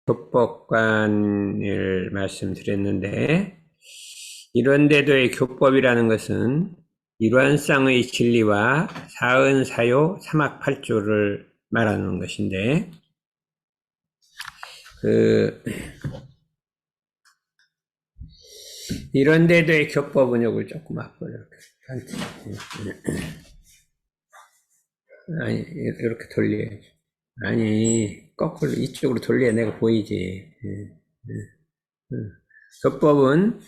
교법관을 말씀드렸는데, 이런데도의 교법이라는 것은 일관상의 진리와 사은사요 삼학팔조를 말하는 것인데, 이런데도의 교법은 요걸 조금 앞으로 이렇게 아니 이렇게 돌려야지. 아니 거꾸로 이쪽으로 돌려야 내가 보이지. 교법은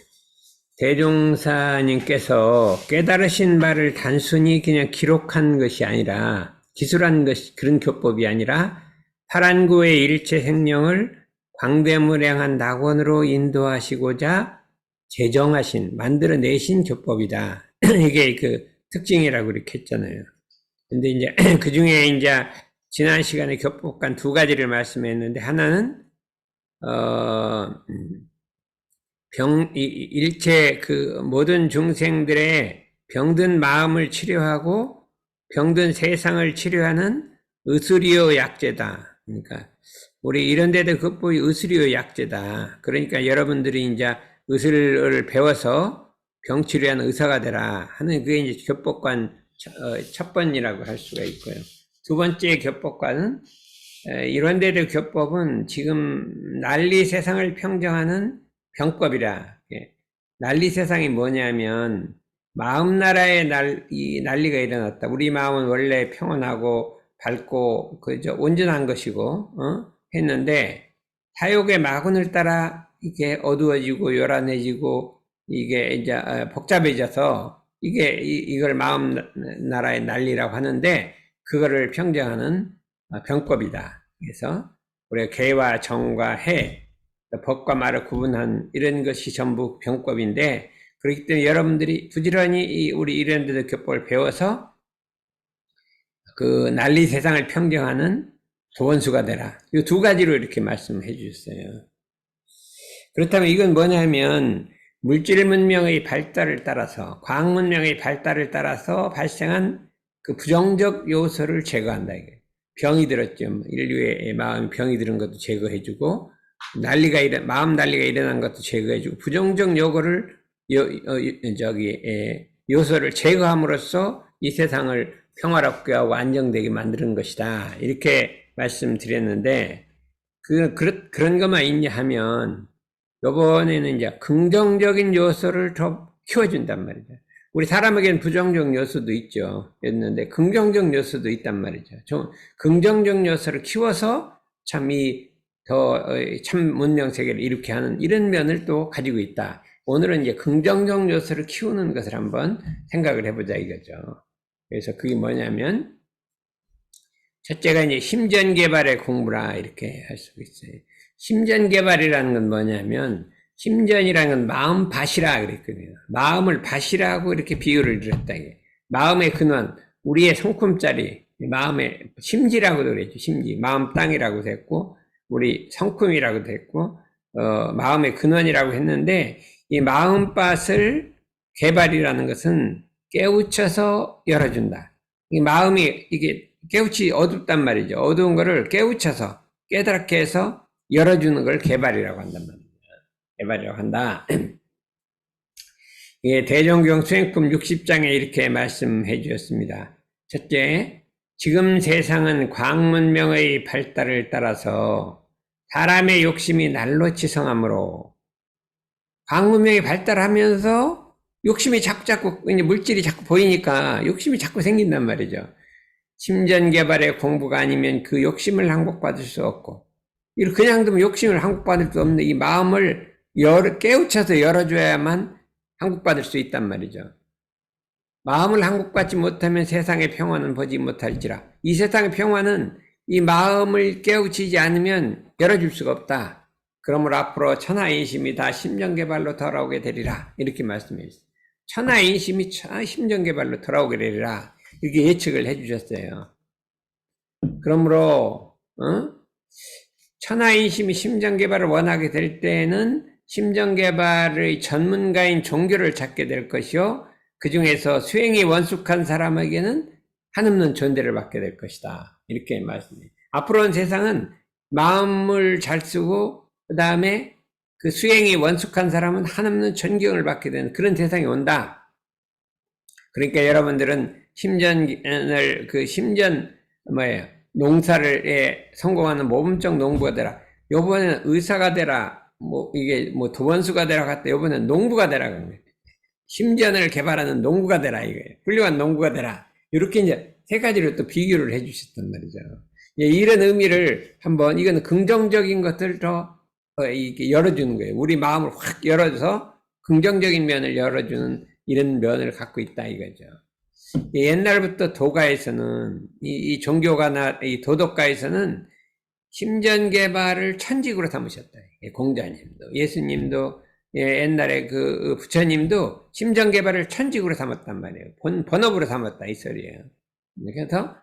대종사님께서 깨달으신 바를 단순히 그냥 기록한 것이 아니라, 기술한 것이, 그런 교법이 아니라 파란구의 일체 생명을 광대무량한 낙원으로 인도하시고자 제정하신, 만들어내신 교법이다. 이게 그 특징이라고 이렇게 했잖아요. 근데 이제 그 중에 이제 지난 시간에 교법관 두 가지를 말씀했는데, 하나는 일체 그 모든 중생들의 병든 마음을 치료하고 병든 세상을 치료하는 의술이요 약재다. 그러니까 우리 이런 데도 극복이 의술이요 약재다. 그러니까 여러분들이 이제 의술을 배워서 병 치료하는 의사가 되라 하는, 그게 이제 교법관 첫 번이라고 할 수가 있고요. 두 번째 교법관은, 이런 데도 교법은 지금 난리 세상을 평정하는 병법이라. 난리 세상이 뭐냐면, 마음 나라에 난리가 일어났다. 우리 마음은 원래 평온하고 밝고 온전한 것이고 했는데, 사욕의 마군을 따라 이게 어두워지고 요란해지고 이게 이제 복잡해져서 이걸 마음 나라의 난리라고 하는데, 그거를 평정하는 병법이다. 그래서 우리가 개와 정과 해, 법과 말을 구분한 이런 것이 전부 병법인데, 그렇기 때문에 여러분들이 부지런히 우리 이런데도 교법을 배워서 그 난리 세상을 평정하는 도원수가 되라. 이 두 가지로 이렇게 말씀해 주셨어요. 그렇다면 이건 뭐냐면, 물질 문명의 발달을 따라서, 과학 문명의 발달을 따라서 발생한 그 부정적 요소를 제거한다. 이게 병이 들었죠. 인류의 마음 병이 들은 것도 제거해주고, 마음 난리가 일어난 것도 제거해주고, 부정적 요소를 제거함으로써 이 세상을 평화롭게 하고 안정되게 만드는 것이다. 이렇게 말씀드렸는데, 그런 것만 있냐 하면, 요번에는 이제 긍정적인 요소를 더 키워준단 말이죠. 우리 사람에게는 부정적 요소도 있죠. 였는데, 긍정적 요소도 있단 말이죠. 긍정적 요소를 키워서 참 문명 세계를 이렇게 하는 이런 면을 또 가지고 있다. 오늘은 이제 긍정적 요소를 키우는 것을 한번 생각을 해보자 이거죠. 그래서 그게 뭐냐면, 첫째가 이제 심전 개발의 공부라 이렇게 할 수가 있어요. 심전 개발이라는 건 뭐냐면, 심전이라는 건 마음 밭이라 그랬거든요. 마음을 밭이라고 이렇게 비유를 드렸다. 마음의 근원, 우리의 성품짜리, 마음의 심지라고도 그랬죠. 심지, 마음 땅이라고 됐고, 우리 성품이라고 됐고, 마음의 근원이라고 했는데, 이 마음밭을 개발이라는 것은 깨우쳐서 열어준다. 이 마음이 이게 깨우치 어둡단 말이죠. 어두운 거를 깨우쳐서 깨닫게 해서 열어주는 걸 개발이라고 한단 말이에요. 개발이라고 한다. 예, 대종경 수행품 60장에 이렇게 말씀해 주셨습니다. 첫째, 지금 세상은 과학문명의 발달을 따라서 사람의 욕심이 날로 치성하므로, 과학문명이 발달하면서 욕심이 자꾸 이제 물질이 자꾸 보이니까 욕심이 자꾸 생긴단 말이죠. 심전개발의 공부가 아니면 그 욕심을 항복받을 수 없고, 그냥 두면 욕심을 항복받을 수 없는 이 마음을 깨우쳐서 열어줘야만 항복받을 수 있단 말이죠. 마음을 항복받지 못하면 세상의 평화는 보지 못할지라. 이 세상의 평화는 이 마음을 깨우치지 않으면 열어줄 수가 없다. 그러므로 앞으로 천하인심이 다 심전개발로 돌아오게 되리라. 이렇게 말씀해 주셨어요. 천하인심이 심전개발로 돌아오게 되리라. 이렇게 예측을 해주셨어요. 그러므로 천하인심이 심전개발을 원하게 될 때에는 심전개발의 전문가인 종교를 찾게 될 것이요, 그 중에서 수행이 원숙한 사람에게는 한없는 존대를 받게 될 것이다. 이렇게 말씀해요. 앞으로는 세상은 마음을 잘 쓰고 그 다음에 그 수행이 원숙한 사람은 한없는 존경을 받게 되는 그런 세상이 온다. 그러니까 여러분들은 심전 뭐예요? 농사를 성공하는 모범적 농부가 되라. 요번에는 의사가 되라. 이게 도원수가 되라 갔다. 요번에는 농부가 되라. 그런 거예요. 심전을 개발하는 농부가 되라 이거예요. 훌륭한 농부가 되라. 이렇게 이제 세 가지로 또 비교를 해주셨단 말이죠. 이런 의미를 한번 이거는 긍정적인 것들 더 이렇게 열어주는 거예요. 우리 마음을 확 열어서 긍정적인 면을 열어주는 이런 면을 갖고 있다 이거죠. 옛날부터 도가에서는 이 종교가나 이 도덕가에서는 심전 개발을 천직으로 삼으셨다. 공자님도 예수님도 옛날에 그 부처님도 심전 개발을 천직으로 삼았단 말이에요. 본업으로 삼았다 이 소리예요. 그래서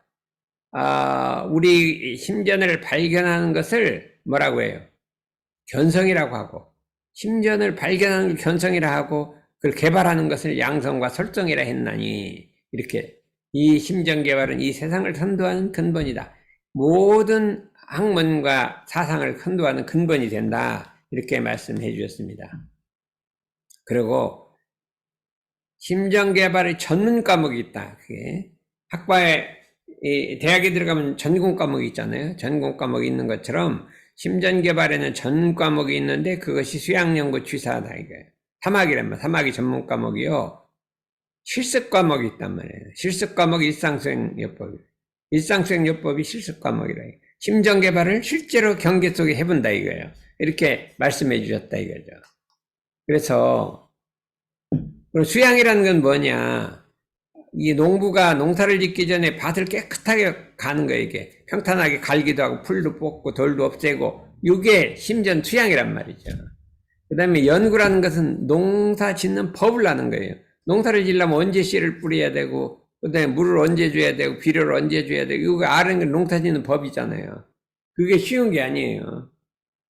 우리 심전을 발견하는 것을 뭐라고 해요? 견성이라고 하고, 심전을 발견하는 걸 견성이라 하고 그걸 개발하는 것을 양성과 설정이라 했나니, 이렇게 이 심전 개발은 이 세상을 선도하는 근본이다. 모든 학문과 사상을 선도하는 근본이 된다. 이렇게 말씀해 주셨습니다. 그리고 심전 개발의 전문 과목이 있다. 그게 대학에 들어가면 전공 과목이 있잖아요. 전공 과목이 있는 것처럼 심전 개발에는 전문 과목이 있는데 그것이 수양연구 취사다 이거예요. 사막이란 말, 사막이 전문 과목이요. 실습 과목이 있단 말이에요. 실습 과목이 일상수행요법이에요. 일상수행요법이 실습 과목이라. 심전 개발을 실제로 경계 속에 해본다 이거예요. 이렇게 말씀해 주셨다 이거죠. 그래서 수양이라는 건 뭐냐? 이 농부가 농사를 짓기 전에 밭을 깨끗하게 가는 거예요. 이게 평탄하게 갈기도 하고 풀도 뽑고 돌도 없애고, 이게 심전 수양이란 말이죠. 그 다음에 연구라는 것은 농사 짓는 법을 아는 거예요. 농사를 지려면 언제 씨를 뿌려야 되고, 그 다음에 물을 언제 줘야 되고, 비료를 언제 줘야 되고, 이거 아는 게 농사 짓는 법이잖아요. 그게 쉬운 게 아니에요.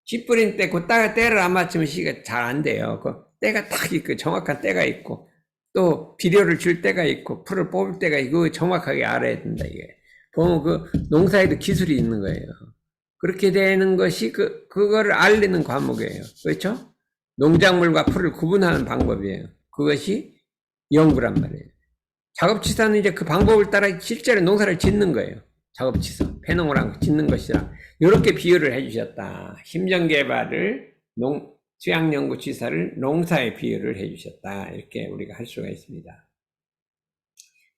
씨 뿌린 때 그 때를 안 맞추면 씨가 잘 안 돼요. 그 때가 딱 있고, 정확한 때가 있고, 또 비료를 줄 때가 있고, 풀을 뽑을 때가 있고, 정확하게 알아야 된다, 이게. 보면 그 농사에도 기술이 있는 거예요. 그렇게 되는 것이 그거를 알리는 과목이에요. 그렇죠? 농작물과 풀을 구분하는 방법이에요. 그것이 연구란 말이에요. 작업치사는 이제 그 방법을 따라 실제로 농사를 짓는 거예요. 작업치사, 패농을 하고 짓는 것이라. 이렇게 비유를 해주셨다. 심전개발을 수양연구치사를 농사에 비유를 해주셨다. 이렇게 우리가 할 수가 있습니다.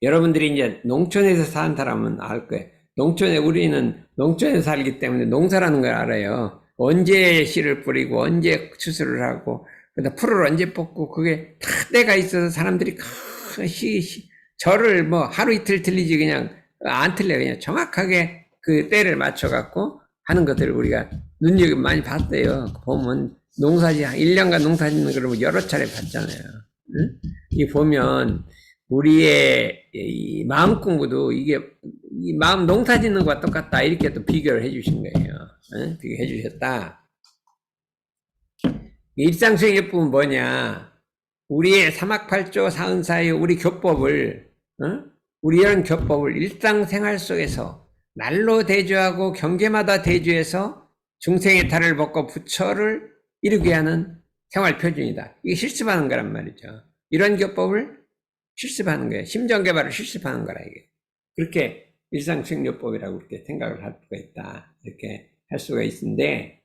여러분들이 이제 농촌에서 사는 사람은 알 거예요. 우리는 농촌에 살기 때문에 농사라는 걸 알아요. 언제 씨를 뿌리고, 언제 추수를 하고, 그다음 풀을 언제 뽑고, 그게 다 때가 있어서 사람들이 절을 하루 이틀 틀리지 그냥 안 틀려. 그냥 정확하게 그 때를 맞춰갖고 하는 것들을 우리가 눈여겨 많이 봤어요. 보면 농사지, 1년간 농사 짓는 걸 여러 차례 봤잖아요. 응? 이 보면 우리의 이 마음 공부도 이 마음 농사 짓는 것과 똑같다. 이렇게 또 비교를 해주신 거예요. 응? 비교해 주셨다. 일상수행의 법은 뭐냐? 우리의 사막팔조 사은사의 우리 교법을, 우리 이런 교법을 일상생활 속에서 날로 대조하고 경계마다 대조해서 중생의 탈을 벗고 부처를 이루게 하는 생활표준이다. 이게 실습하는 거란 말이죠. 이런 교법을 실습하는 거예요. 심전개발을 실습하는 거라 이게. 그렇게 일상수행요법이라고 그렇게 생각을 할 수가 있다. 이렇게 할 수가 있는데,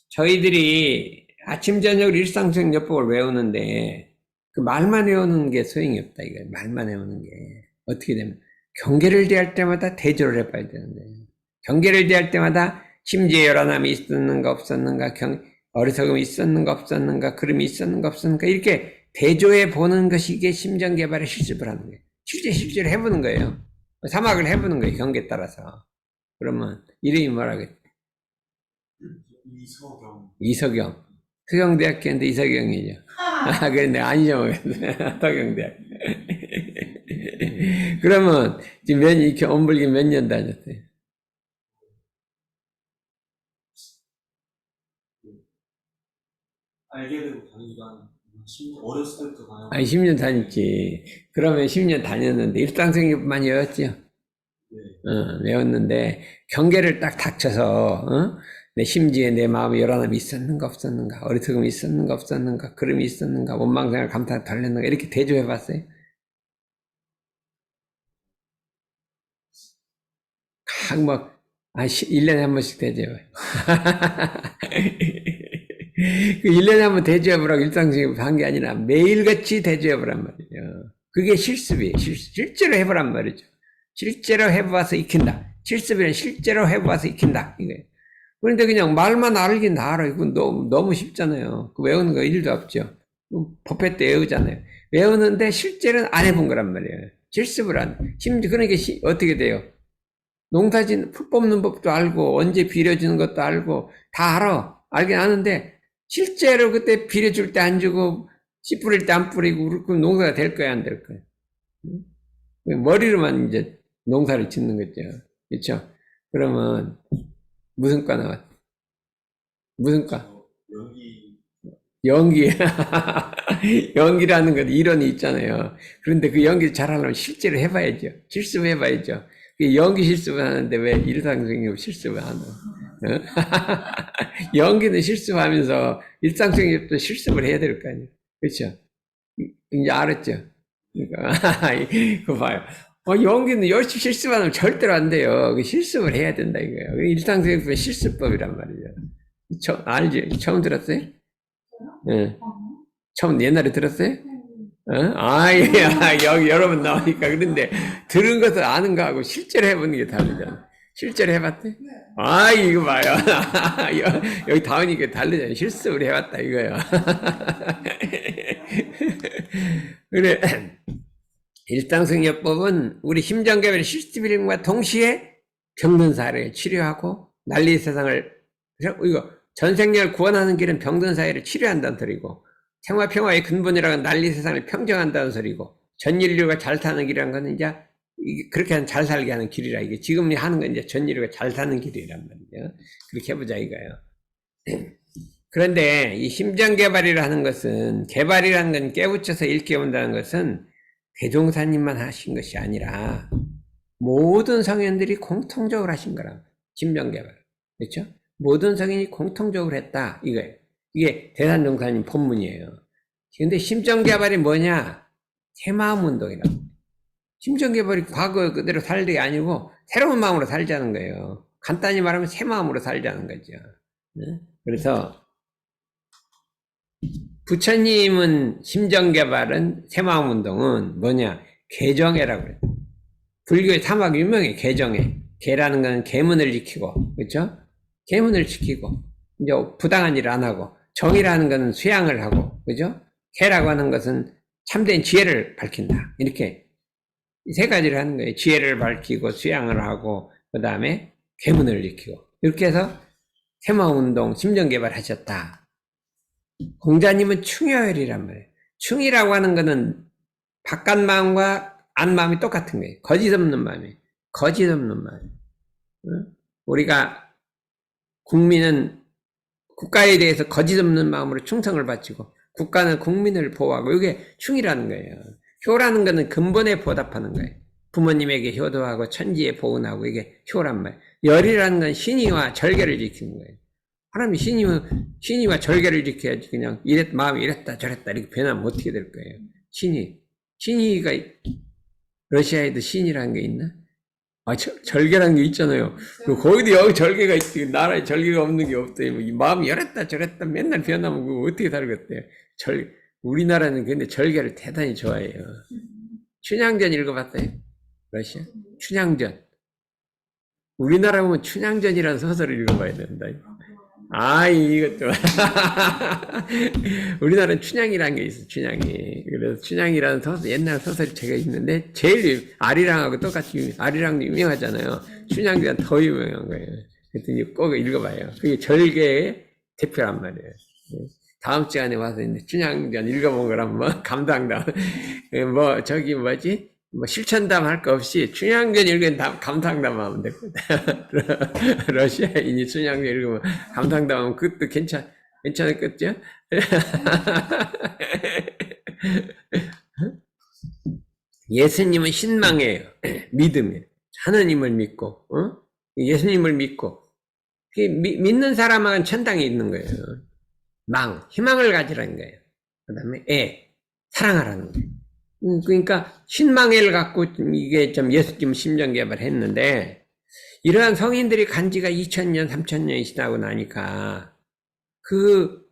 저희들이 아침 저녁 일상수행요법을 외우는데 그 말만 외우는 게 소용이 없다 이거예요. 말만 외우는 게 어떻게 되면 경계를 대할 때마다 대조를 해봐야 되는 거예요. 경계를 대할 때마다 심지에 열화남이 있었는가 없었는가, 어리석음이 있었는가 없었는가, 그름이 있었는가 없었는가, 이렇게 대조해 보는 것이 이게 심전개발의 실습을 하는 거예요. 실제로 해보는 거예요. 사막을 해보는 거예요. 경계에 따라서. 그러면 이름이 뭐라겠어요? 이석영. 서경대학교인데 이석영이죠. 그런데 안 잊어먹었어요. 서경대학. 그러면 지금 이렇게 엄불기 몇 년 다녔어요? 알게 되고 다니기가 어렸을 때부터 다녀. 아니, 10년 다녔지. 그러면 10년 다녔는데 일상생활만 외웠죠? 외웠는데 경계를 딱 닥쳐서 내 심지에 내 마음에 요란함이 있었는가 없었는가, 어리석음이 있었는가 없었는가, 그름이 있었는가, 원망생활 감탄 달렸는가, 이렇게 대조해 봤어요. 각 뭐, 1년에 한 번씩 대조해. 그 1년에 한 번 대조해 보라고 일상적으로 한 게 아니라 매일같이 대조해 보란 말이에요. 그게 실습이에요. 실제로 해보란 말이죠. 실제로 해봐서 익힌다. 실습이란 실제로 해봐서 익힌다. 이거예요. 그런데 그냥 말만 알긴 다 알아. 이건 너무 쉽잖아요. 그 외우는 거 일도 없죠. 법회 때 외우잖아요. 외우는데 실제로는 안 해본 거란 말이에요. 실습을 안. 심지어 그러니까 어떻게 돼요? 농사진 풀 뽑는 법도 알고 언제 비려주는 것도 알고 다 알아. 알긴 아는데 실제로 그때 비려줄 때 안 주고 씨 뿌릴 때 안 뿌리고 그럼 농사가 될 거야 안 될 거야? 머리로만 이제 농사를 짓는 거죠. 그렇죠? 그러면 무슨 과 나왔? 무슨 과? 연기. 연기. 연기라는 건 이론이 있잖아요. 그런데 그 연기를 잘하려면 실제로 해봐야죠. 실습해봐야죠. 연기 실습을 하는데 왜 일상생활 실습을 하나? 연기는 실습하면서 일상생활도 실습을 해야 될 거 아니에요. 그렇죠? 이제 알았죠? 그러니까 그거 봐요. 연기는 열심히 실습하면 절대로 안 돼요. 실습을 해야 된다 이거예요. 일상생활 실습법이란 말이죠. 알지? 처음 들었어요? 예. 처음 옛날에 들었어요? 여기 여러 번 나오니까. 그런데 들은 것을 아는 거하고 실제로 해보는 게 다르잖아. 실제로 해봤대? 이거 봐요. 여기 다오니까 다르잖아. 실습을 해봤다 이거요. 그래. 일상승려법은 우리 심정개발 실습일과 동시에 병든 사례를 치료하고 난리 세상을, 이거 전생열 구원하는 길은 병든 사회를 치료한다는 소리고, 생활평화의 근본이라는 난리 세상을 평정한다는 소리고, 전 인류가 잘 사는 길이란 건 이제 그렇게 하면 잘 살게 하는 길이라. 이게 지금 하는 건 이제 전 인류가 잘 사는 길이란 말이죠. 그렇게 해보자 이거예요. 그런데 이 심정개발이라는 것은, 개발이라는 건 깨우쳐서 일깨운다는 것은 대종사님만 하신 것이 아니라 모든 성현들이 공통적으로 하신 거라. 심정개발. 그렇죠? 모든 성인이 공통적으로 했다 이거예요. 이게 대산종사님 본문이에요. 근데 심정개발이 뭐냐? 새마음운동이라고. 심정개발이 과거 그대로 살게 아니고 새로운 마음으로 살자는 거예요. 간단히 말하면 새 마음으로 살자는 거죠. 그래서 부처님은 심정개발은 새마음운동은 뭐냐? 개정회라고 그래요. 불교의 사막 유명해. 개정회. 개라는 건 계문을 지키고, 그렇죠? 계문을 지키고 이제 부당한 일을 안 하고, 정의라는 것은 수양을 하고, 그죠? 개라고 하는 것은 참된 지혜를 밝힌다. 이렇게 세 가지를 하는 거예요. 지혜를 밝히고 수양을 하고 그 다음에 계문을 지키고, 이렇게 해서 새마음운동 심정개발 하셨다. 공자님은 충효열이란 말이에요. 충이라고 하는 것은 바깥 마음과 안 마음이 똑같은 거예요. 거짓 없는 마음이에요. 거짓 없는 마음. 우리가 국민은 국가에 대해서 거짓 없는 마음으로 충성을 바치고, 국가는 국민을 보호하고, 이게 충이라는 거예요. 효라는 것은 근본에 보답하는 거예요. 부모님에게 효도하고 천지에 보은하고, 이게 효란 말이에요. 열이라는 건 신의와 절개를 지키는 거예요. 사람이 신의와 절개를 지켜야지 그냥 마음이 이랬다 저랬다 이렇게 변하면 어떻게 될 거예요. 신의가 러시아에도 신이라는 게 있나? 절개라는 게 있잖아요. 거기도 여기 절개가 있지. 나라에 절개가 없는 게 없대요. 마음이 이랬다 저랬다 맨날 변하면 그거 어떻게 살겠대요. 우리나라는 근데 절개를 대단히 좋아해요. 춘향전 읽어봤어요? 러시아? 춘향전. 우리나라 보면 춘향전이라는 소설을 읽어봐야 된다. 이것도. 우리나라는 춘향이라는 게 있어, 춘향이. 그래서 춘향이라는 옛날 소설이 제가 있는데, 제일 아리랑하고 똑같이, 아리랑도 유명하잖아요. 춘향보다 더 유명한 거예요. 그랬더니 꼭 읽어봐요. 그게 절개의 대표란 말이에요. 다음 시간에 와서 이제 춘향전 읽어본 걸 한번 감상담. 실천담 할 거 없이 춘향전 읽은 감상담 하면 되거든. 러시아인이 춘향전 읽으면 감상담 하면 그것도 괜찮을겠죠? 예수님은 신망이에요. 믿음이에요. 하느님을 믿고, 예수님을 믿고, 믿는 사람은 천당에 있는 거예요. 희망을 가지라는 거예요. 그 다음에 사랑하라는 거예요. 그러니까 신망애를 갖고 이게 좀 예수님 심정 개발했는데, 이러한 성인들이 간 지가 2000년, 3000년이 지나고 나니까 그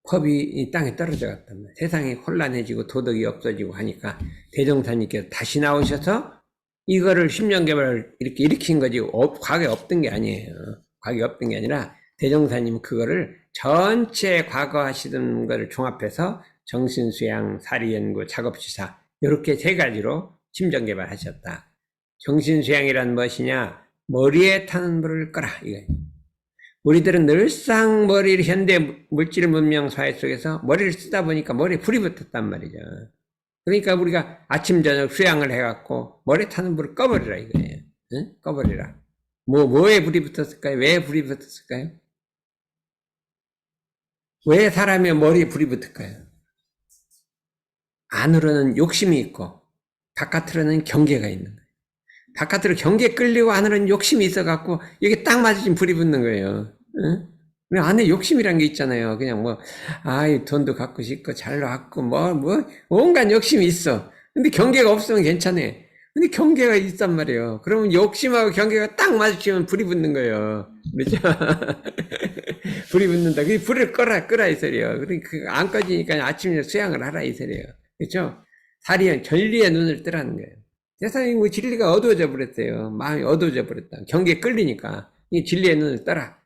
법이 이 땅에 떨어져 갔단 말이에요. 세상이 혼란해지고 도덕이 없어지고 하니까 대종사님께서 다시 나오셔서 이거를 심정 개발을 이렇게 일으킨 거지, 과거에 없던 게 아니에요. 과거에 없던 게 아니라 대종사님은 그거를 전체 과거 하시던 거를 종합해서 정신수양, 사리연구, 작업시사 이렇게 세 가지로 심정 개발하셨다. 정신수양이란 무엇이냐? 머리에 타는 불을 꺼라, 이거예요. 우리들은 늘상 현대 물질 문명 사회 속에서 머리를 쓰다 보니까 머리에 불이 붙었단 말이죠. 그러니까 우리가 아침 저녁 수양을 해갖고 머리에 타는 불을 꺼버리라, 이거예요. 응? 꺼버리라. 뭐에 불이 붙었을까요? 왜 불이 붙었을까요? 왜 사람의 머리에 불이 붙을까요? 안으로는 욕심이 있고 바깥으로는 경계가 있는 거예요. 바깥으로 경계 끌리고 안으로는 욕심이 있어갖고 여기 딱 맞으면 불이 붙는 거예요. 응? 안에 욕심이란 게 있잖아요. 그냥 돈도 갖고 싶고 잘 나왔고 온갖 욕심이 있어. 근데 경계가 없으면 괜찮아. 근데 경계가 있단 말이에요. 그러면 욕심하고 경계가 딱 마주치면 불이 붙는 거예요. 그렇죠? 불이 붙는다. 그 불을 끄라 이 소리예요. 그러니까 안 꺼지니까 아침에 수양을 하라 이 소리예요. 그렇죠? 사리연 전리의 눈을 뜨라는 거예요. 세상에 진리가 어두워져 버렸어요. 마음이 어두워져 버렸다. 경계에 끌리니까 이 진리의 눈을 떠라.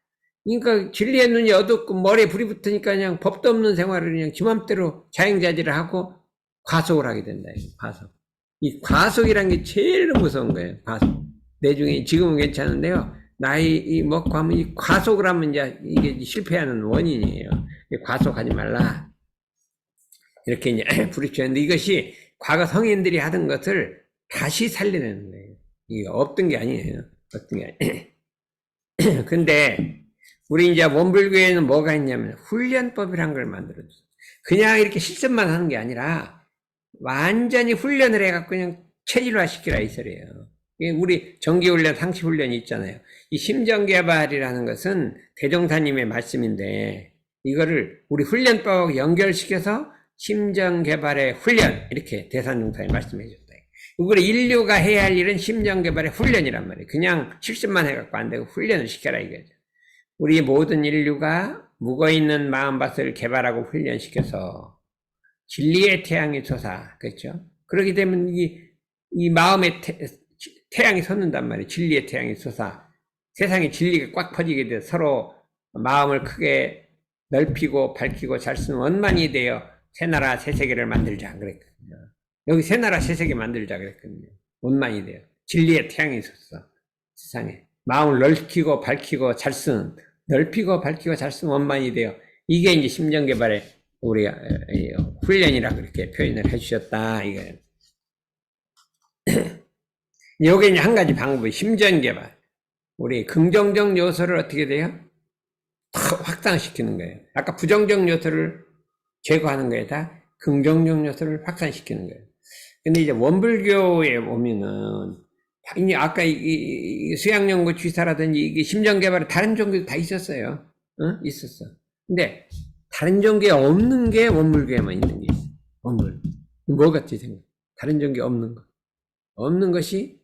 그러니까 진리의 눈이 어둡고 머리에 불이 붙으니까 그냥 법도 없는 생활을 그냥 지 맘대로 자행자질을 하고 과속을 하게 된다. 과속. 이 과속이란 게 제일 무서운 거예요. 과속. 내중에 지금은 괜찮은데요. 나이 먹고 하면 이 과속을 하면 이제 이게 실패하는 원인이에요. 과속하지 말라. 이렇게 이제 부르짖었는데 이것이 과거 성인들이 하던 것을 다시 살려내는 거예요. 이게 없던 게 아니에요. 없던 게 아니에요. 근데 우리 이제 원불교에는 뭐가 있냐면 훈련법이란 걸 만들어줬어요. 그냥 이렇게 실습만 하는 게 아니라 완전히 훈련을 해갖고 그냥 체질화 시키라 이 소리예요. 우리 정기훈련, 상시훈련이 있잖아요. 이 심정개발이라는 것은 대종사님의 말씀인데 이거를 우리 훈련법하고 연결시켜서 심정개발의 훈련 이렇게 대산종사님 말씀해 줬어요. 이걸 인류가 해야 할 일은 심정개발의 훈련이란 말이에요. 그냥 실습만 해갖고 안 되고 훈련을 시켜라 이거죠. 우리 모든 인류가 묵어있는 마음밭을 개발하고 훈련시켜서 진리의 태양이 솟아, 그렇죠? 그렇게 되면 이 마음의 태양이 솟는단 말이에요. 진리의 태양이 솟아. 세상에 진리가 꽉 퍼지게 돼 서로 마음을 크게 넓히고 밝히고 잘 쓰는 원만이 되어 새 나라 새 세계를 만들자 그랬거든요. 여기 새 나라 새 세계 만들자 그랬거든요. 원만이 돼요. 진리의 태양이 솟아. 세상에. 마음을 넓히고 밝히고 잘 쓰는, 넓히고 밝히고 잘 쓰는 원만이 돼요. 이게 이제 심정개발의 우리 훈련이라 그렇게 표현을 해주셨다. 이거예요. 여기 이제 한 가지 방법이 심정개발. 우리 긍정적 요소를 어떻게 돼요? 확산시키는 거예요. 아까 부정적 요소를 제거하는 거에다 긍정적 요소를 확산시키는 거예요. 근데 이제 원불교에 보면은 이제 아까 이 수양연구 취사라든지 이게 심정개발에 다른 종교도 다 있었어요. 있었어. 근데 다른 종교에 없는 게 원불교에만 있는 게 있어. 원불. 뭐 같지 생각? 다른 종교에 없는 거. 없는 것이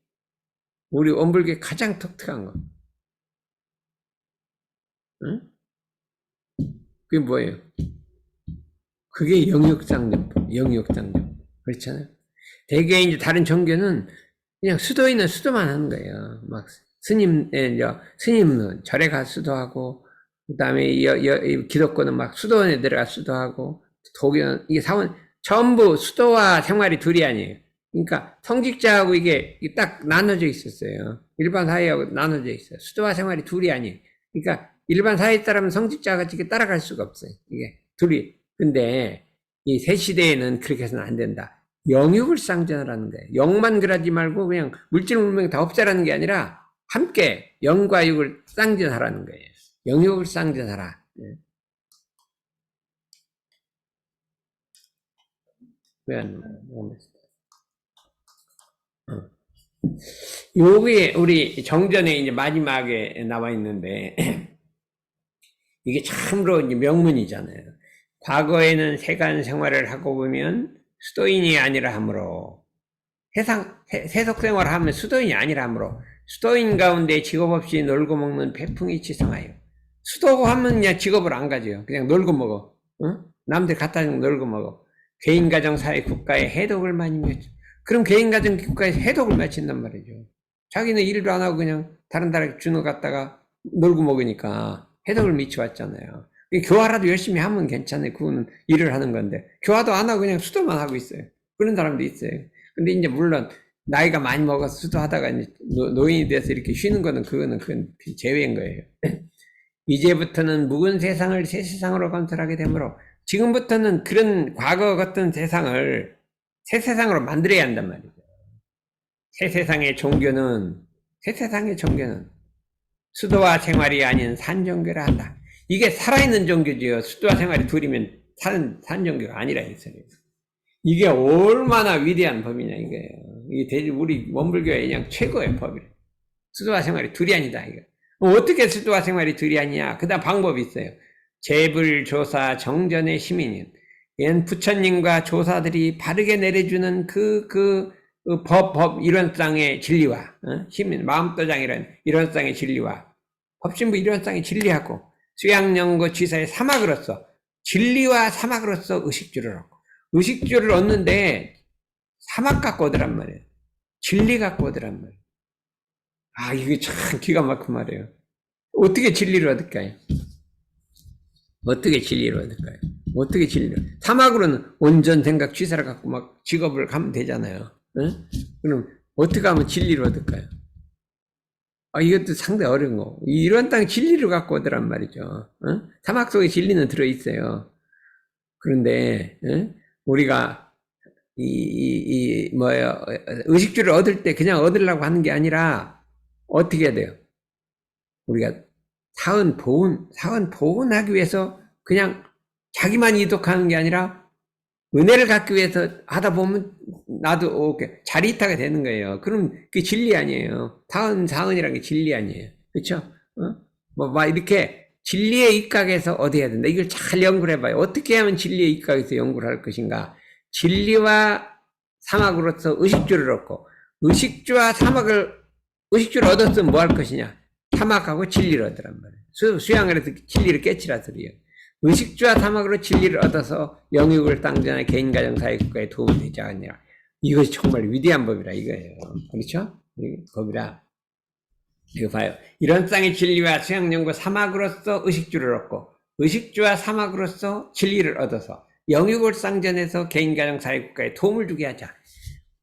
우리 원불교의 가장 독특한 거. 응? 그게 뭐예요? 그게 영역상정법, 영역상정법. 그렇잖아요. 대개 이제 다른 종교는 그냥 수도인은 수도만 하는 거예요. 막 스님은 절에 가 수도하고, 그 다음에 기독교는 막 수도원에 들어가 수도하고, 도교는 이게 전부 수도와 생활이 둘이 아니에요. 그러니까 성직자하고 이게 딱 나눠져 있었어요. 일반 사회하고 나눠져 있어요. 수도와 생활이 둘이 아니에요. 그러니까 일반 사회 사람은 성직자가 이렇게 따라갈 수가 없어요. 이게 둘이. 근데 이 새 시대에는 그렇게 해서는 안 된다. 영육을 쌍전하라는 거예요. 영만 그러지 말고 그냥 물질 문명 다 없애라는 게 아니라 함께 영과 육을 쌍전하라는 거예요. 영육을 쌍전하라. 왜 안 나와요? 요게 우리 정전에 이제 마지막에 나와 있는데, 이게 참으로 이제 명문이잖아요. 과거에는 세간 생활을 하고 보면 수도인이 아니라 하므로, 세속 생활을 하면 수도인이 아니라 하므로, 수도인 가운데 직업 없이 놀고 먹는 배풍이 치성하여. 수도고 하면 그냥 직업을 안 가져요. 그냥 놀고 먹어. 응? 남들 갖다 주면 놀고 먹어. 개인 가정 사회 국가에 해독을 많이 맺죠. 그럼 개인 가정 국가에 해독을 마친단 말이죠. 자기는 일도 안 하고 그냥 다른 나라에 주는 거 갖다가 놀고 먹으니까 해독을 미쳐왔잖아요. 교화라도 열심히 하면 괜찮아요. 그거는 일을 하는 건데 교화도 안 하고 그냥 수도만 하고 있어요. 그런 사람도 있어요. 근데 이제 물론 나이가 많이 먹어서 수도하다가 이제 노인이 돼서 이렇게 쉬는 거는 그건 제외인 거예요. 이제부터는 묵은 세상을 새 세상으로 건설하게 되므로 지금부터는 그런 과거 같은 세상을 새 세상으로 만들어야 한단 말이죠. 새 세상의 종교는 수도와 생활이 아닌 산종교라 한다. 이게 살아있는 종교지요. 수도와 생활이 둘이면 산종교가 아니라 했어요. 이게 얼마나 위대한 법이냐 이거예요. 이게 우리 원불교의 그냥 최고의 법이래. 수도와 생활이 둘이 아니다 이거. 어떻게 수도와 생활이 둘이 아니냐? 그다음 방법이 있어요. 재불 조사 정전의 시민인 옛 부처님과 조사들이 바르게 내려주는 법 일원상의 진리와 시민 마음도장이라는 일원상의 진리와 법신부 일원상의 진리하고 수양연구 지사의 사막으로서 진리와 사막으로서 의식주를 얻고 의식주를 얻는데 사막 갖고 오더란 말이에요. 진리 갖고 오더란 말이에요. 아, 이게 참 기가 막힌 말이에요. 어떻게 진리를 얻을까요? 어떻게 진리를 얻을까요? 어떻게 진리를? 사막으로는 온전 생각 취사를 갖고 막 직업을 가면 되잖아요. 응? 그럼 어떻게 하면 진리를 얻을까요? 아, 이것도 상당히 어려운 거. 이런 땅 진리를 갖고 오더란 말이죠. 응? 사막 속에 진리는 들어있어요. 그런데 우리가 의식주를 얻을 때 그냥 얻으려고 하는 게 아니라 어떻게 해야 돼요? 우리가 사은 보훈하기 위해서 그냥 자기만 이득하는 게 아니라 은혜를 갖기 위해서 하다 보면 나도 자리타가 되는 거예요. 그럼 그게 진리 아니에요. 사은이라는 게 진리 아니에요. 그렇죠? 막 이렇게 진리에 입각해서 어디 해야 된다. 이걸 잘 연구를 해봐요. 어떻게 하면 진리에 입각해서 연구를 할 것인가. 진리와 사막으로서 의식주를 얻고 의식주와 의식주를 얻었으면 뭐 할 것이냐. 사막하고 진리를 얻으란 말이에요. 수양을 해서 진리를 깨치라 소리예요. 의식주와 사막으로 진리를 얻어서 영육을 땅전의 개인 가정 사회 국가에 도움이 되지 않느냐. 이것이 정말 위대한 법이라 이거예요. 그렇죠? 법이라. 이거 봐요. 이런 땅의 진리와 수양연구 사막으로서 의식주를 얻고 의식주와 사막으로서 진리를 얻어서 영육을 쌍전해서 개인 가정 사회 국가에 도움을 주게 하자.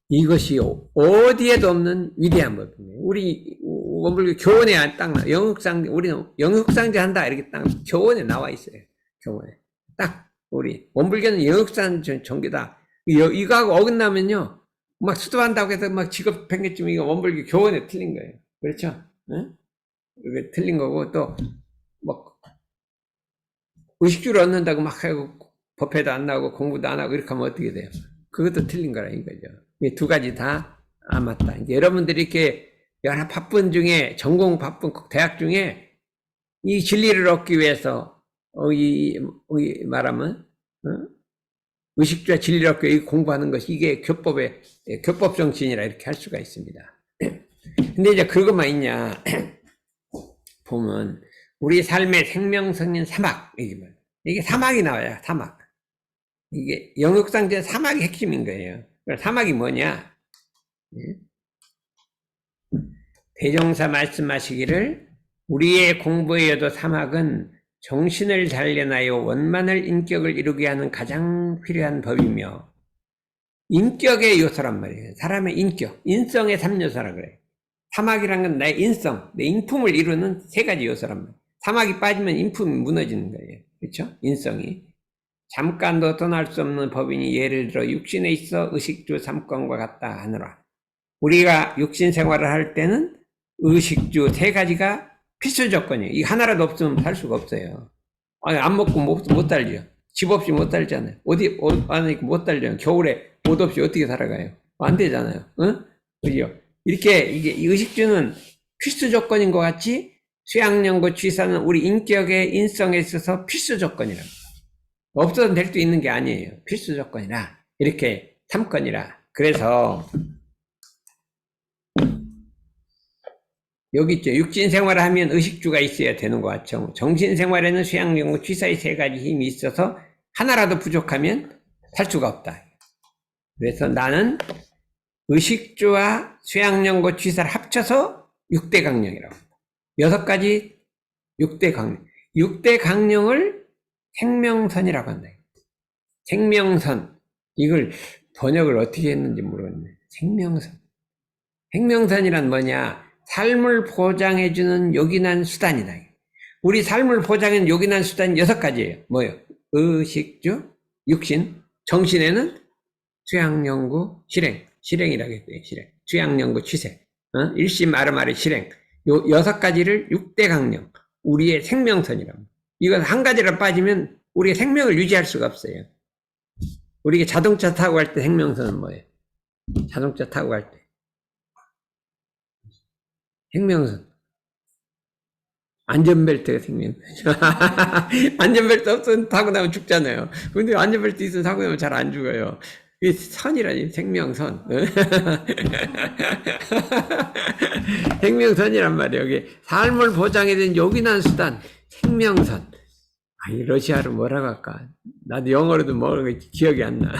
이것이 어디에도 없는 위대한 법입니다. 우리 원불교 교원에 딱 영육상제, 우리는 영육상제 한다 이렇게 딱 교원에 나와 있어요. 교원에 딱 우리 원불교는 영육상제 종교다. 이거하고 어긋나면요, 막 수도한다고 해서 막 직업 팽개치면 이거 원불교 교원에 틀린 거예요. 그렇죠? 응? 이게 틀린 거고 또 막 의식주를 얻는다고 막 하고 법회도 안 나오고 공부도 안 하고 이렇게 하면 어떻게 돼요? 그것도 틀린 거라 이거죠. 이 두 가지 다 안 맞다. 이제 여러분들이 이렇게 여러 바쁜 중에 전공 바쁜 대학 중에 이 진리를 얻기 위해서 말하면 의식주와 진리를 얻기 위해 공부하는 것이 이게 교법 정신이라 이렇게 할 수가 있습니다. 근데 이제 그것만 있냐 보면 우리 삶의 생명성인 사막 이게 사막이 나와요. 사막. 이게 영육상제 사막이 핵심인 거예요. 사막이 뭐냐? 대종사 말씀하시기를 우리의 공부에여도 사막은 정신을 단련하여 원만한 인격을 이루게 하는 가장 필요한 법이며 인격의 요소란 말이에요. 사람의 인성의 3요소라 그래요. 사막이란 건 나의 인성, 내 인품을 이루는 3가지 요소란 말이에요. 사막이 빠지면 인품이 무너지는 거예요. 그렇죠? 인성이. 잠깐도 떠날 수 없는 법이니 예를 들어 육신에 있어 의식주 3권과 같다 하느라. 우리가 육신 생활을 할 때는 의식주 3가지가 필수 조건이에요. 이 하나라도 없으면 살 수가 없어요. 아니, 안 먹고 못 살죠. 집 없이 못 살잖아요. 옷 안 입고 못 살잖아요. 겨울에 옷 없이 어떻게 살아가요? 안 되잖아요. 응? 그죠? 이게 이 의식주는 필수 조건인 것 같이 수양연구 취사는 우리 인격의 인성에 있어서 필수 조건이랍니다. 없어도 될 수 있는 게 아니에요. 필수 조건이라. 이렇게 삼건이라. 그래서 여기 있죠. 육신 생활을 하면 의식주가 있어야 되는 것 같죠. 정신 생활에는 수양연구 취사의 세 가지 힘이 있어서 하나라도 부족하면 살 수가 없다. 그래서 나는 의식주와 수양연구 취사를 합쳐서 6대 강령이라고 합니다. 6가지 6대 강령. 6대 강령을 생명선이라고 한다. 생명선. 이걸 번역을 어떻게 했는지 모르겠네. 생명선. 생명선이란 뭐냐? 삶을 보장해주는 요긴한 수단이다. 우리 삶을 보장해주는 요긴한 수단이 6가지예요. 뭐요? 의식주, 육신, 정신에는 수양연구, 실행이라고 했어요. 실행. 수양연구, 취세. 일심, 아르마르, 실행. 요 6가지를 6대 강령. 우리의 생명선이라고. 이건 한 가지라 빠지면 우리의 생명을 유지할 수가 없어요. 우리가 자동차 타고 갈 때 생명선은 뭐예요? 자동차 타고 갈 때. 생명선. 안전벨트가 생명선. 안전벨트 없으면 타고 나면 죽잖아요. 근데 안전벨트 있어서 타고 나면 잘 안 죽어요. 이 선이라니, 생명선. 생명선이란 말이에요. 여기 삶을 보장해준 요긴한 수단, 생명선. 이 러시아로 뭐라고 할까? 나도 영어로도 뭐라고 기억이 안 나.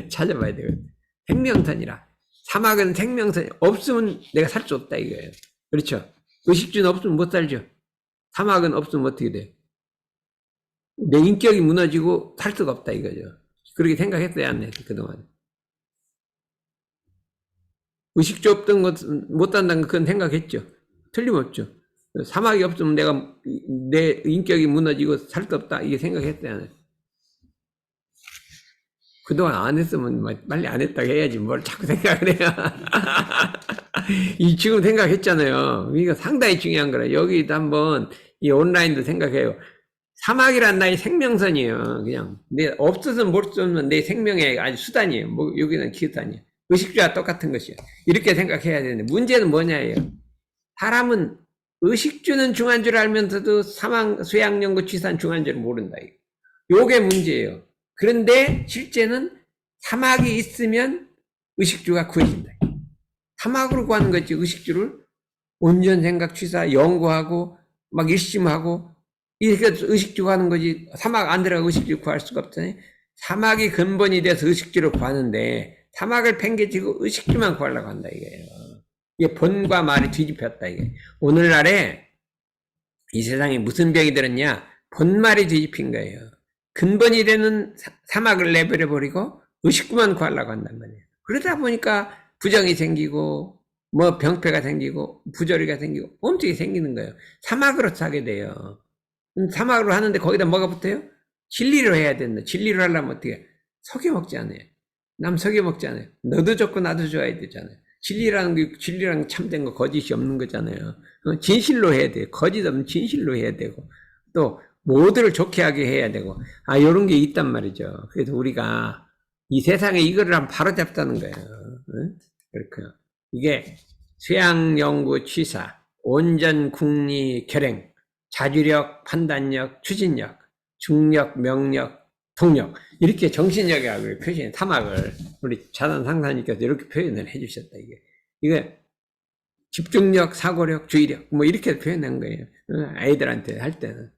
찾아봐야 되거든. 생명선이라. 사막은 생명선이 없으면 내가 살 수 없다 이거예요. 그렇죠? 의식주는 없으면 못 살죠. 사막은 없으면 어떻게 돼? 내 인격이 무너지고 살 수가 없다 이거죠. 그렇게 생각했어야 안 했어, 그동안. 의식주 없던 것, 못 산다는 건 그건 생각했죠. 틀림없죠. 사막이 없으면 내가, 내 인격이 무너지고 살 수 없다, 이게 생각했어야 안 했어. 그동안 안 했으면 빨리 안 했다고 해야지 뭘 자꾸 생각을 해요. 지금 생각했잖아요. 이거 상당히 중요한 거라. 여기도 한번 이 온라인도 생각해요. 사막이란 나의 생명선이에요. 그냥 내 없어서는 못 쓰는 내 생명의 아주 수단이에요. 뭐 여기는 기탄이에요. 의식주와 똑같은 것이에요. 이렇게 생각해야 되는데 문제는 뭐냐예요. 사람은 의식주는 중한 줄 알면서도 수양연구 취사는 중한 줄 모른다. 요게 문제예요. 그런데 실제는 사막이 있으면 의식주가 구해진다. 사막으로 구하는 거지. 의식주를 온전 생각 취사 연구하고 막 일심하고 이렇게 의식주 하는 거지. 사막 안 들어가 의식주 구할 수가 없잖아요. 사막이 근본이 돼서 의식주를 구하는데 사막을 팽개치고 의식주만 구하려고 한다 이거예요. 이게 본과 말이 뒤집혔다 이게. 오늘날에 이 세상에 무슨 병이 들었냐? 본말이 뒤집힌 거예요. 근본이 되는 사막을 내버려버리고 의식구만 구하려고 한단 말이에요. 그러다 보니까 부정이 생기고 뭐 병폐가 생기고 부조리가 생기고 엄청이 생기는 거예요. 사막으로 사게 돼요. 사막으로 하는데 거기다 뭐가 붙어요? 진리로 해야 된다. 진리로 하려면 어떻게 속여먹지 않아요. 남 속여먹지 않아요. 너도 좋고 나도 좋아야 되잖아요. 진리라는 게 진리랑 참된 거 거짓이 없는 거잖아요. 진실로 해야 돼요. 거짓 없는 진실로 해야 되고 또 모두를 좋게 하게 해야 되고 요런 게 있단 말이죠. 그래서 우리가 이 세상에 이거를 한번 바로잡자는 거예요. 그렇고요. 이게 수양연구 취사, 온전 국리 결행, 자주력, 판단력, 추진력, 중력, 명력, 통력 이렇게 정신력이라고 표시해 사막을 우리 자단 상사님께서 이렇게 표현을 해주셨다. 이게 집중력, 사고력, 주의력 뭐 이렇게 표현한 거예요. 아이들한테 할 때는.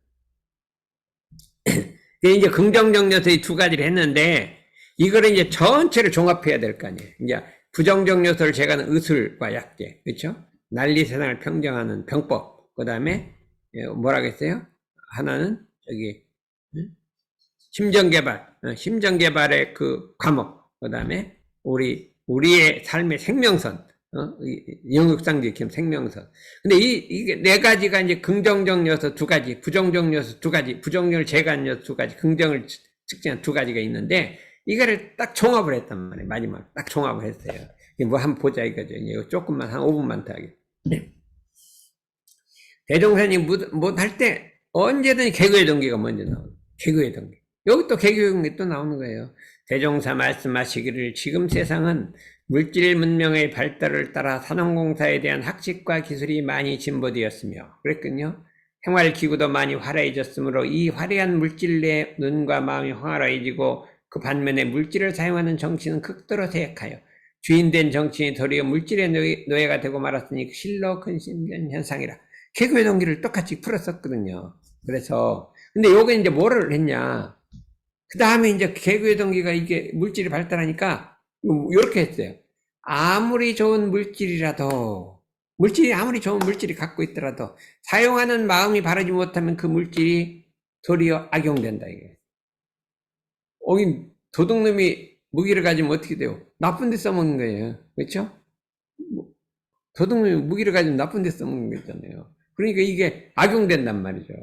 이제 긍정적 요소 이 2가지를 했는데 이거를 이제 전체를 종합해야 될 거 아니에요. 이제 부정적 요소를 제가는 의술과 약제, 그렇죠? 난리 세상을 평정하는 병법. 그다음에 뭐라고 했어요? 하나는 저기 심정개발의 그 과목. 그다음에 우리의 삶의 생명선. 영역상지 기금 생명선. 근데 이게 4가지가 이제 긍정적 요소 2가지, 부정적 요소 2가지, 부정적을 제거한 요소 2가지, 긍정을 측정한 2가지가 있는데, 이거를 딱 종합을 했단 말이에요. 마지막 딱 종합을 했어요. 뭐 한번 보자 이거죠. 이거 조금만, 한 5분만 더 하게. 대종선이 못할 때, 언제든 개그의 동기가 먼저 나오는 개그의 동기. 여기 또 개그의 동기 또 나오는 거예요. 대종사 말씀하시기를 지금 세상은 물질 문명의 발달을 따라 산업공사에 대한 학식과 기술이 많이 진보되었으며 그랬군요. 생활기구도 많이 화려해졌으므로 이 화려한 물질 내 눈과 마음이 황홀해지고 그 반면에 물질을 사용하는 정치는 극도로 쇠약하여 주인된 정치인이 도리어 물질의 노예가 되고 말았으니 실로 큰 신변 현상이라. 개그의 동기를 똑같이 풀었었거든요. 그래서 근데 요게 이제 뭐를 했냐? 그 다음에 이제 개그의 동기가 이게 물질이 발달하니까 이렇게 했어요. 아무리 좋은 물질이라도 물질이 아무리 좋은 물질이 갖고 있더라도 사용하는 마음이 바르지 못하면 그 물질이 도리어 악용된다 이게. 도둑놈이 무기를 가지면 어떻게 돼요? 나쁜 데 써먹는 거예요. 그렇죠? 도둑놈이 무기를 가지면 나쁜 데 써먹는 거잖아요. 그러니까 이게 악용된단 말이죠.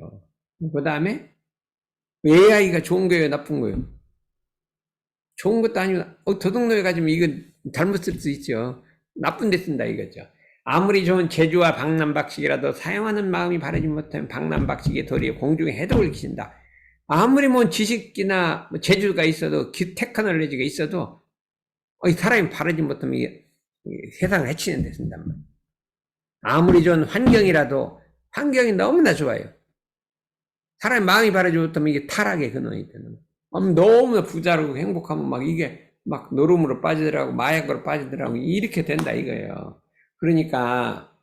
그 다음에 AI가 좋은 거예요, 나쁜 거예요? 좋은 것도 아니고 도둑놈이 가지면 이거 잘못 쓸 수 있죠. 나쁜 데 쓴다 이거죠. 아무리 좋은 재주와 박람박식이라도 사용하는 마음이 바르지 못하면 박람박식이 도리어 공중에 해독을 끼친다. 아무리 뭐 지식이나 재주가 있어도 테크놀로지가 있어도 사람이 바르지 못하면 이게 세상을 해치는 데 쓴단 말이에요. 아무리 좋은 환경이라도 환경이 너무나 좋아요. 사람이 마음이 바르지 못하면 이게 타락의 근원이 되는 거예요. 너무나 부자라고 행복하면 막 이게 막 노름으로 빠지더라고 마약으로 빠지더라고 이렇게 된다 이거예요. 그러니까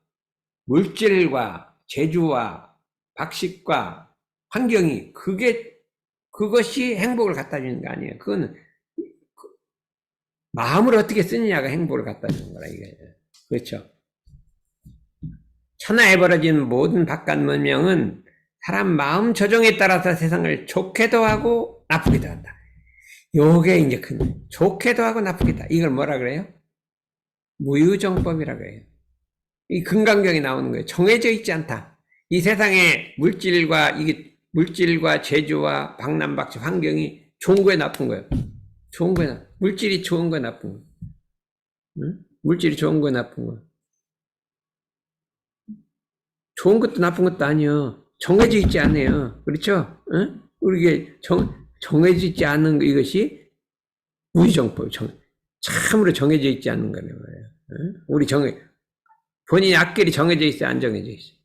물질과 재주와 박식과 환경이 그것이 행복을 갖다 주는 거 아니에요. 그거는 마음을 어떻게 쓰느냐가 행복을 갖다 주는 거라 이거예요. 그렇죠. 천하에 벌어진 모든 바깥 문명은 사람 마음 조정에 따라서 세상을 좋게도 하고 나쁘기도 한다. 요게 이제 좋게도 하고 나쁘기도. 이걸 뭐라 그래요? 무유정법이라고 해요. 이 금강경에 나오는 거예요. 정해져 있지 않다. 이 세상에 물질과 재주와 박람박식 환경이 좋은 거에 나쁜 거예요. 좋은 거에 물질이 좋은 거에 나쁜 거. 응? 물질이 좋은 거에 나쁜 거. 좋은 것도 나쁜 것도 아니요. 정해져 있지 않아요. 그렇죠? 응? 우리 정해져 있지 않은 이것이 무유정법. 참으로 정해져 있지 않는 거란 말이에요. 응? 본인의 앞길이 정해져 있어요? 안 정해져 있어요?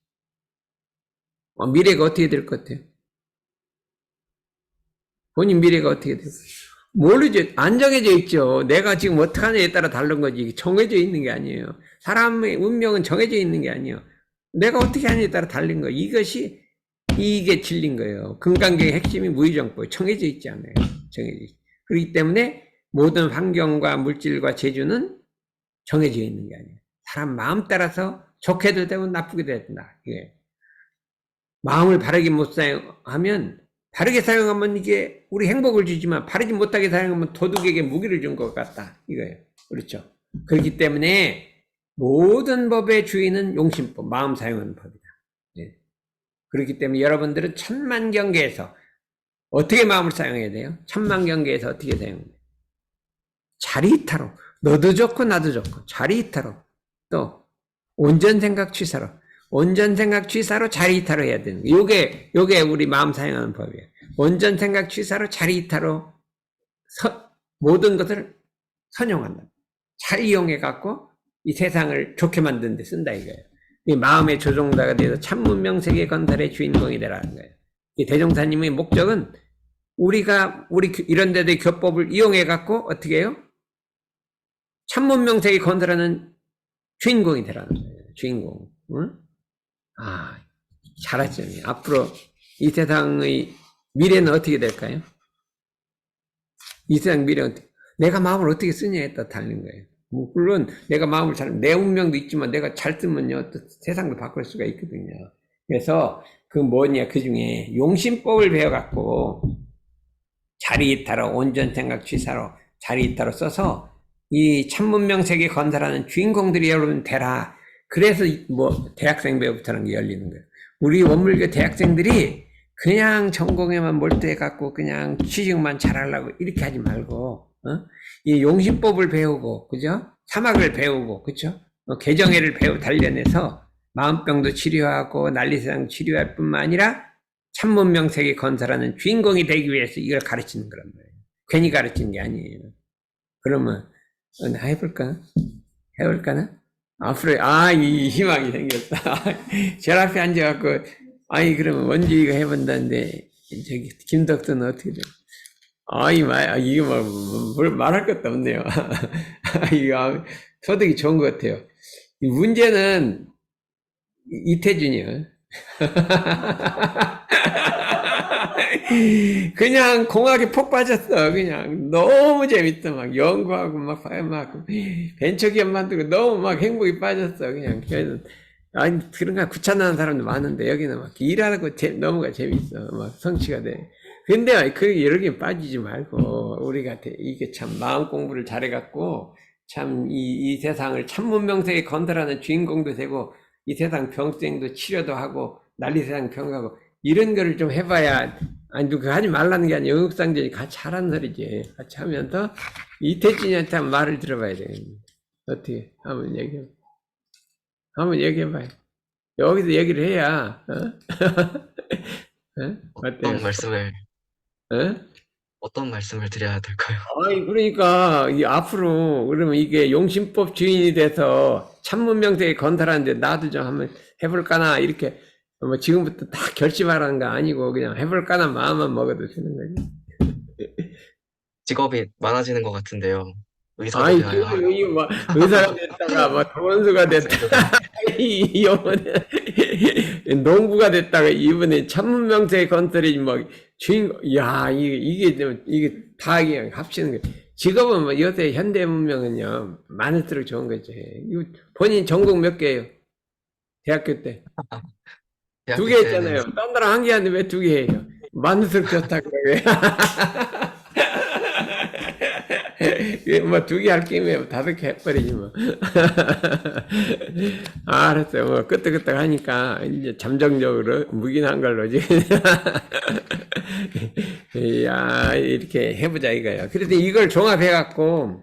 미래가 어떻게 될 것 같아요? 본인 미래가 어떻게 될까요? 모르죠. 안 정해져 있죠. 내가 지금 어떻게 하느냐에 따라 다른 거지. 정해져 있는 게 아니에요. 사람의 운명은 정해져 있는 게 아니에요. 내가 어떻게 하느냐에 따라 다른 거예요. 이게 진리인 거예요. 금강경의 핵심이 무유정법. 정해져 있지 않아요. 정해져 있죠. 그렇기 때문에 모든 환경과 물질과 재주는 정해져 있는 게 아니에요. 사람 마음 따라서 좋게도 되고 나쁘게도 된다. 이게. 마음을 바르게 못 사용하면 바르게 사용하면 이게 우리 행복을 주지만 바르지 못하게 사용하면 도둑에게 무기를 준 것 같다. 이거예요. 그렇죠. 그렇기 때문에 모든 법의 주인은 용심법, 마음 사용하는 법이다. 네. 그렇기 때문에 여러분들은 천만경계에서 어떻게 마음을 사용해야 돼요? 천만경계에서 어떻게 사용해야 돼요? 자리이타로. 너도 좋고 나도 좋고 자리이타로. 또 온전생각 취사로. 온전생각 취사로 자리이타로 해야 되는 거예요. 요게 우리 마음 사용하는 법이에요. 온전생각 취사로 자리이타로 모든 것을 선용한다. 잘 이용해갖고 이 세상을 좋게 만드는 데 쓴다 이거예요. 이 마음의 조종자가 되어서 참문명 세계 건설의 주인공이 되라는 거예요. 이 대종사님의 목적은 우리 이런 데들 교법을 이용해갖고 어떻게 해요? 참문명 세계 건설하는 주인공이 되라는 거예요. 주인공. 응? 잘하죠. 앞으로 이 세상의 미래는 어떻게 될까요? 이 세상 미래는 내가 마음을 어떻게 쓰냐에 따라 달린 거예요. 물론 내가 마음을 내 운명도 있지만 내가 잘 쓰면요 또 세상을 바꿀 수가 있거든요. 그래서 그 중에 용심법을 배워갖고 자리이타로 온전생각 취사로 자리이타로 써서 이 참문명 세계 건설하는 주인공들이 여러분 되라. 그래서 대학생 배우부터라는 게 열리는 거예요. 우리 원물교 대학생들이 그냥 전공에만 몰두해갖고 그냥 취직만 잘하려고 이렇게 하지 말고, 이 용심법을 배우고, 그죠? 사막을 배우고, 그죠? 개정회를 단련해서 마음병도 치료하고 난리세상 치료할 뿐만 아니라 참문명 세계 건설하는 주인공이 되기 위해서 이걸 가르치는 거란 말이에요. 괜히 가르치는 게 아니에요. 그러면 나 해볼까? 해볼까나? 앞으로, 이 희망이 생겼다. 제 앞에 앉아갖고, 아니, 그러면 원주이가 해본다는데, 저기, 김덕수는 어떻게 돼? 이게 뭘 말할 것도 없네요. 이거, 소득이 좋은 것 같아요. 이 문제는, 이태준이요. 그냥 공학에 폭 빠졌어. 그냥 너무 재밌어. 막 연구하고 막 벤처기업 만들고 너무 막 행복이 빠졌어. 그냥 그래서 그런 거 귀찮아하는 사람도 많은데 여기는 막 일하고 너무가 재밌어. 막 성취가 돼. 근데 그 여러 개 빠지지 말고 우리가 이게 참 마음 공부를 잘해갖고 참 이 세상을 천문명색에 건설하는 주인공도 되고 이 세상 병생도 치료도 하고 난리 세상 병하고 이런 거를 좀 해봐야 누가 하지 말라는 게 아니라 영육상전이 같이 하라는 소리지. 같이 하면서 이태진이한테 한번 말을 들어봐야 되겠네. 어떻게 한번 얘기해봐요. 여기서 얘기를 해야 어떤 말씀을 어? 어떤 말씀을 드려야 될까요? 그러니까 앞으로 그러면 이게 용신법 주인이 돼서 천문명색에 건설하는데 나도 좀 한번 해볼까나 이렇게 뭐 지금부터 다 결심하라는 거 아니고 그냥 해볼까나 마음만 먹어도 되는 거지. 직업이 많아지는 것 같은데요. 의사가 되어야 하고 의사가 됐다가 뭐 도원수가 됐다가 이번에 농부가 됐다가 이번에 천문명색에 건설이 뭐 주인공 이게 다 그냥 합치는 거. 직업은 뭐 요새 현대 문명은요 많을수록 좋은 거지. 이거 본인 전공 몇 개예요? 대학교 때? 대학교 2개 때는 했잖아요. 딴 나라 1개 하는데 왜 2개 해요? 많을수록 좋다고 그래. 뭐 2개 할 게임에 5개 해버리지 뭐. 알았어요. 뭐 끄떡끄떡 하니까 이제 잠정적으로 묵인한 걸로 지금. 이렇게 해보자 이거야. 그래도 이걸 종합해갖고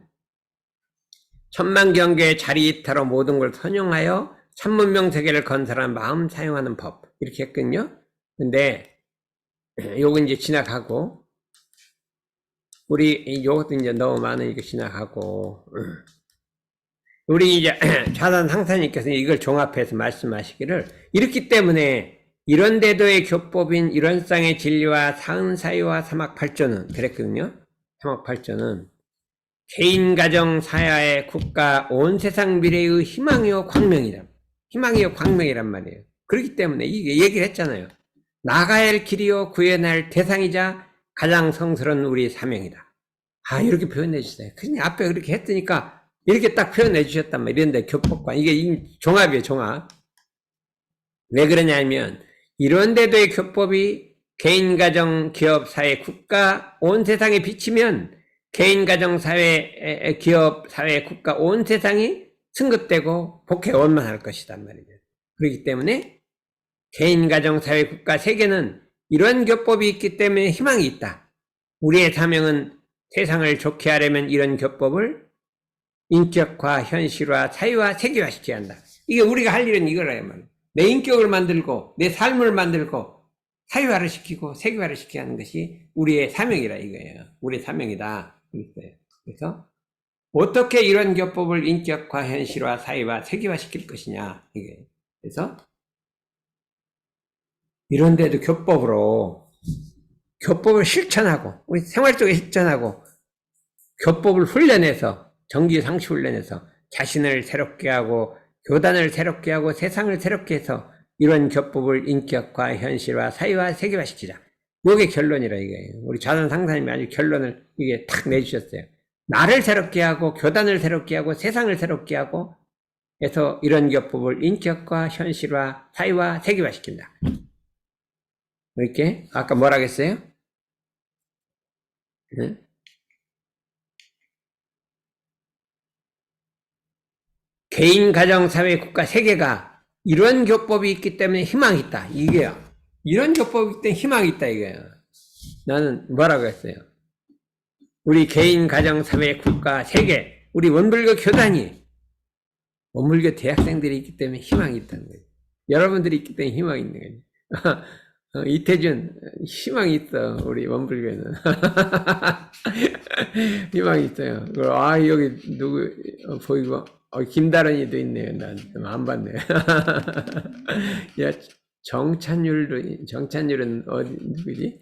천만경계의 자리이타로 모든 걸 선용하여 천문명세계를 건설한 마음 사용하는 법 이렇게 했거든요. 근데 요건 이제 지나가고 우리 요것도 이제 너무 많으니까 지나가고 우리 이제 좌단 상사님께서 이걸 종합해서 말씀하시기를 이렇기 때문에 이런 대도의 교법인 이런쌍의 진리와 사은사유와 사막팔조는 그랬거든요. 사막팔조는 개인 가정 사야의 국가 온 세상 미래의 희망이요 광명이란 말이에요. 그렇기 때문에 이게 얘기를 했잖아요. 나가야 할 길이요 구해야 할 대상이자 가장 성스러운 우리의 사명이다. 이렇게 표현해 주세요. 그냥 앞에 그렇게 했으니까 이렇게 딱 표현해 주셨단 말이에요. 이런데 교법과 이게 종합이에요. 종합. 왜 그러냐면 이런 데도의 교법이 개인, 가정, 기업, 사회, 국가, 온 세상에 비치면 개인, 가정, 사회, 기업, 사회, 국가, 온 세상이 승급되고 복해 원만할 것이단 말이죠. 그렇기 때문에 개인, 가정, 사회, 국가, 세계는 이런 교법이 있기 때문에 희망이 있다. 우리의 사명은 세상을 좋게 하려면 이런 교법을 인격화, 현실화, 사유화, 세계화시켜야 한다. 이게 우리가 할 일은 이거라요 말이에요. 내 인격을 만들고 내 삶을 만들고 사유화를 시키고 세계화를 시켜야 하는 것이 우리의 사명이라 이거예요. 우리의 사명이다. 그래서 어떻게 이런 교법을 인격화, 현실화, 사유화, 세계화 시킬 것이냐 이게. 그래서 이런데도 교법을 실천하고 우리 생활 속에 실천하고 교법을 훈련해서 정기 상시 훈련해서 자신을 새롭게 하고 교단을 새롭게 하고 세상을 새롭게 해서 이런 교법을 인격화, 현실화, 사유화, 세계화시키자. 이게 결론이라 이거예요. 우리 좌단 상사님이 아주 결론을 이게 탁 내주셨어요. 나를 새롭게 하고 교단을 새롭게 하고 세상을 새롭게 하고 해서 이런 교법을 인격화, 현실화, 사유화, 세계화시킨다. 이렇게 아까 뭐라 했어요? 네? 개인, 가정, 사회, 국가, 세계가 이런 교법이 있기 때문에 희망이 있다. 이게요. 이런 교법이 있기 때문에 희망이 있다. 이거예요. 나는 뭐라고 했어요? 우리 개인, 가정, 사회, 국가, 세계, 우리 원불교 교단이 원불교 대학생들이 있기 때문에 희망이 있다는 거예요. 여러분들이 있기 때문에 희망이 있는 거예요. 이태준, 희망이 있어, 우리 원불교는. 희망이 있어요. 여기 누구, 보이고, 김다란이도 있네요. 난 안 봤네. 야, 정찬율은 누구지?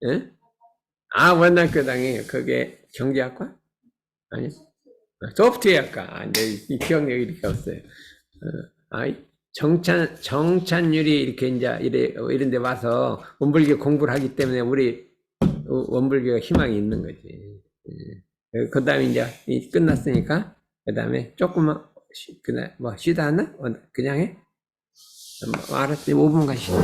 예? 원남교당이에요. 그게 경제학과? 아니, 소프트웨어학과. 이 기억력이 이렇게 없어요. 정찬율이 이렇게 이제 이런 데 와서 원불교 공부를 하기 때문에 우리 원불교가 희망이 있는 거지. 그 다음에 이제 끝났으니까, 그 다음에 조금만, 쉬다 하나? 그냥 해? 알았어. 5분간 쉬어.